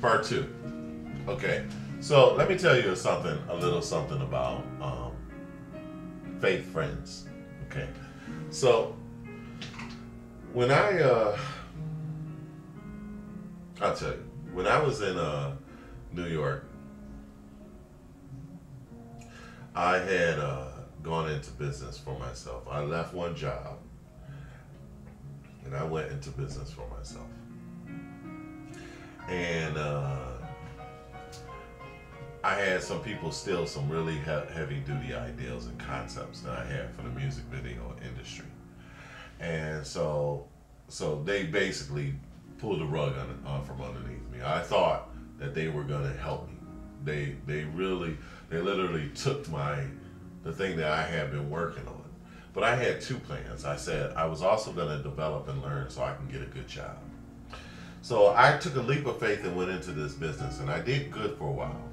Part two. Okay. So let me tell you a little something about faith friends. Okay. So when I'll tell you, when I was in New York, I had gone into business for myself. I left one job and I went into business for myself. And I had some people steal some really heavy duty ideals and concepts that I had for the music video industry. And so they basically pulled the rug from underneath me. I thought that they were going to help me. They literally took the thing that I had been working on. But I had two plans. I said I was also going to develop and learn so I can get a good job. So I took a leap of faith and went into this business, and I did good for a while,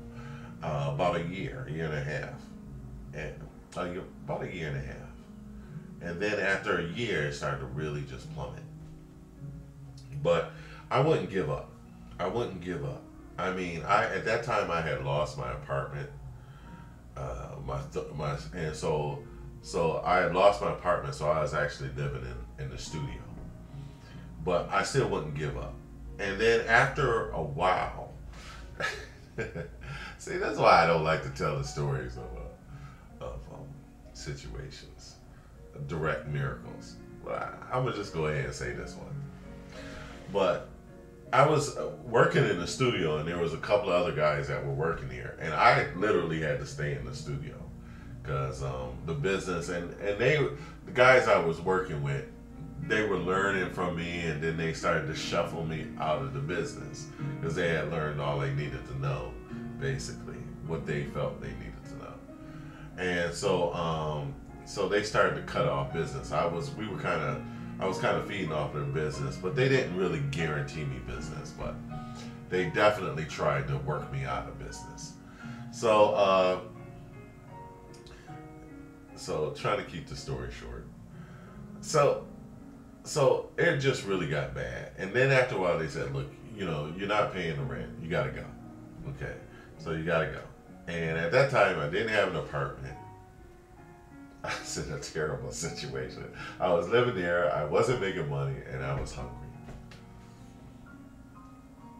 about a year and a half, and about a year and a half. And then after a year, it started to really just plummet. But I wouldn't give up. I wouldn't give up. I mean, at that time I had lost my apartment, and so I had lost my apartment, so I was actually living in the studio. But I still wouldn't give up. And then after a while, see, that's why I don't like to tell the stories of situations, direct miracles. But I'm gonna just go ahead and say this one. But I was working in the studio, and there was a couple of other guys that were working here, and I literally had to stay in the studio because the business and the guys I was working with, they were learning from me, and then they started to shuffle me out of the business because they had learned all they needed to know, basically what they felt they needed to know. And so they started to cut off business. I was kind of feeding off their business, but they didn't really guarantee me business, but they definitely tried to work me out of business. So trying to keep the story short. So it just really got bad. And then after a while they said, look, you're not paying the rent. You gotta go. Okay. So you gotta go. And at that time I didn't have an apartment. I was in a terrible situation. I was living there, I wasn't making money, and I was hungry.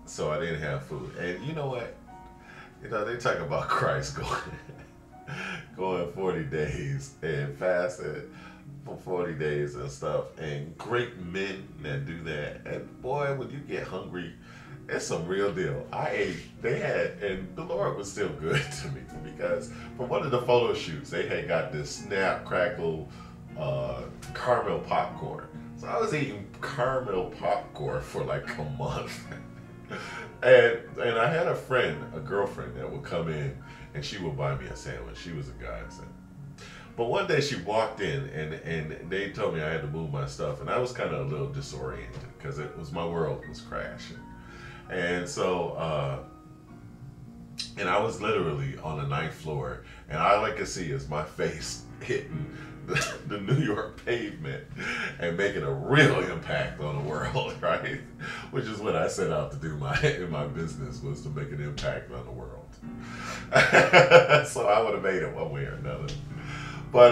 So I didn't have food. And you know what? They talk about Christ going 40 days and fasting for 40 days and stuff, and great men that do that. And boy, when you get hungry, it's some real deal. I ate, and the Lord was still good to me because from one of the photo shoots, they had got this snap, crackle, caramel popcorn. So I was eating caramel popcorn for like a month. and I had a girlfriend that would come in and she would buy me a sandwich. She was a godsend. But one day she walked in and they told me I had to move my stuff, and I was kind of a little disoriented because my world was crashing. And so, and I was literally on the ninth floor, and all I could see is my face hitting the New York pavement and making a real impact on the world, right? Which is what I set out to do in my business, was to make an impact on the world. So I would have made it one way or another. But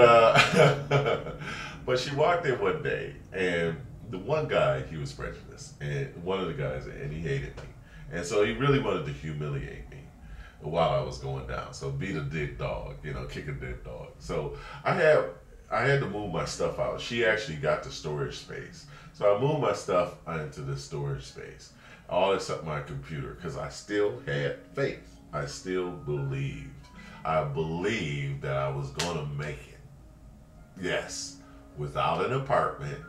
she walked in one day, and the one guy, he was prejudiced, and one of the guys, and he hated me. And so he really wanted to humiliate me while I was going down. So beat a dead dog, kick a dead dog. So I had to move my stuff out. She actually got the storage space. So I moved my stuff into the storage space, all except my computer, because I still had faith. I still believed. I believed that I was going to make it. Yes, without an apartment,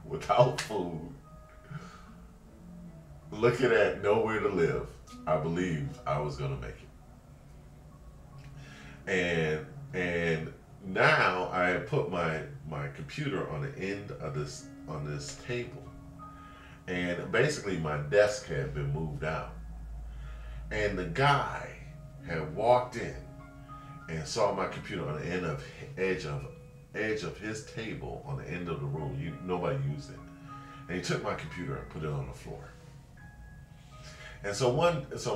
without food, looking at nowhere to live, I believed I was going to make it. And now I had put my computer on the end of this table, and basically my desk had been moved out, and the guy had walked in and saw my computer on the edge of his table on the end of the room. Nobody used it, and he took my computer and put it on the floor. So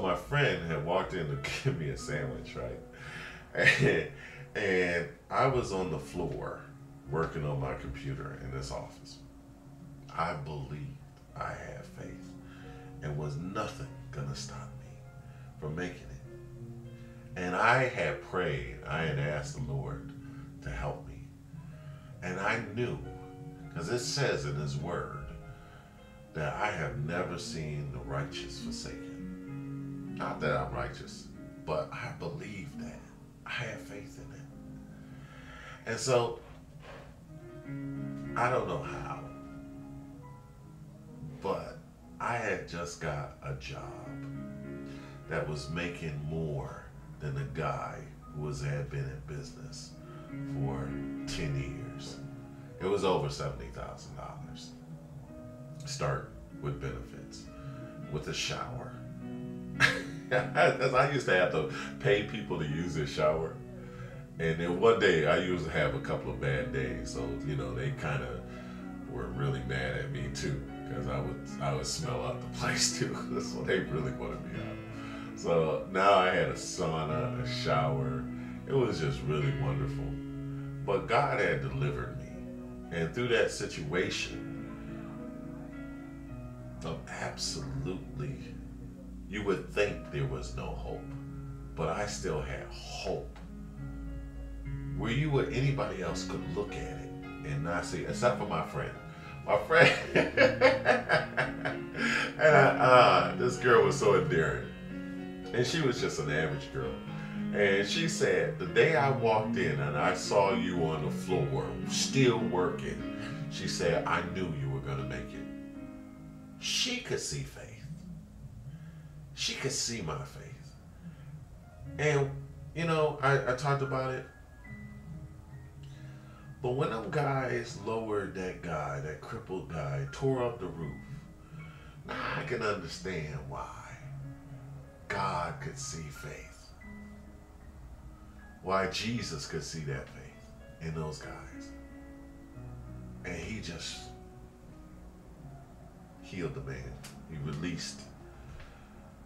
my friend had walked in to give me a sandwich, right? And I was on the floor working on my computer in this office. I believed I had faith, and was nothing gonna stop me from making it. And I had prayed, I had asked the Lord to help me. And I knew, because it says in His Word, that I have never seen the righteous forsaken. Not that I'm righteous, but I believe that. I have faith in it. And so, I don't know how, but I had just got a job that was making more than the guy who had been in business for 10 years. It was over $70,000. Start with benefits, with a shower. I used to have to pay people to use this shower. And then one day, I used to have a couple of bad days. So, they kind of were really mad at me too, because I would smell out the place too. So they really wanted me out. So now I had a sauna, a shower. It was just really wonderful. But God had delivered me. And through that situation, absolutely, you would think there was no hope, but I still had hope. Where anybody else could look at it and not see, except for my friend. My friend, and this girl was so endearing, and she was just an average girl. And she said, the day I walked in and I saw you on the floor, still working, she said, I knew you were going to make it. She could see faith. She could see my faith. And, I talked about it. But when them guys lowered that guy, that crippled guy, tore up the roof, now I can understand why God could see faith. Why Jesus could see that faith in those guys. And He just healed the man. He released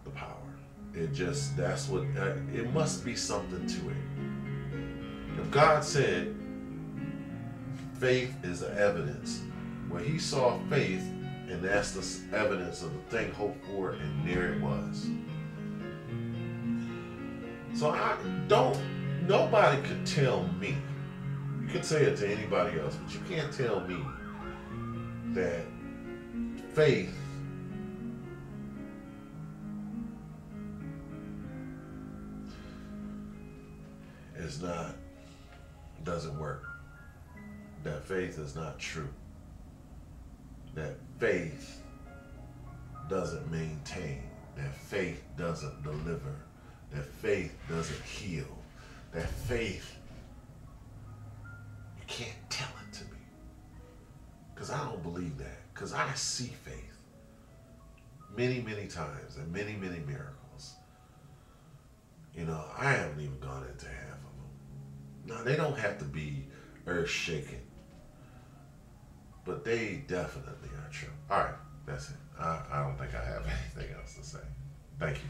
the power. It must be something to it. If God said faith is the evidence, well, He saw faith, and that's the evidence of the thing hoped for, and there it was. So nobody could tell me, you can say it to anybody else, but you can't tell me that faith doesn't work. That faith is not true. That faith doesn't maintain. That faith doesn't deliver. That faith doesn't heal. That faith, you can't tell it to me. Because I don't believe that. Because I see faith many, many times and many, many miracles. I haven't even gone into half of them. Now, they don't have to be earth-shaking, but they definitely are true. All right, that's it. I don't think I have anything else to say. Thank you.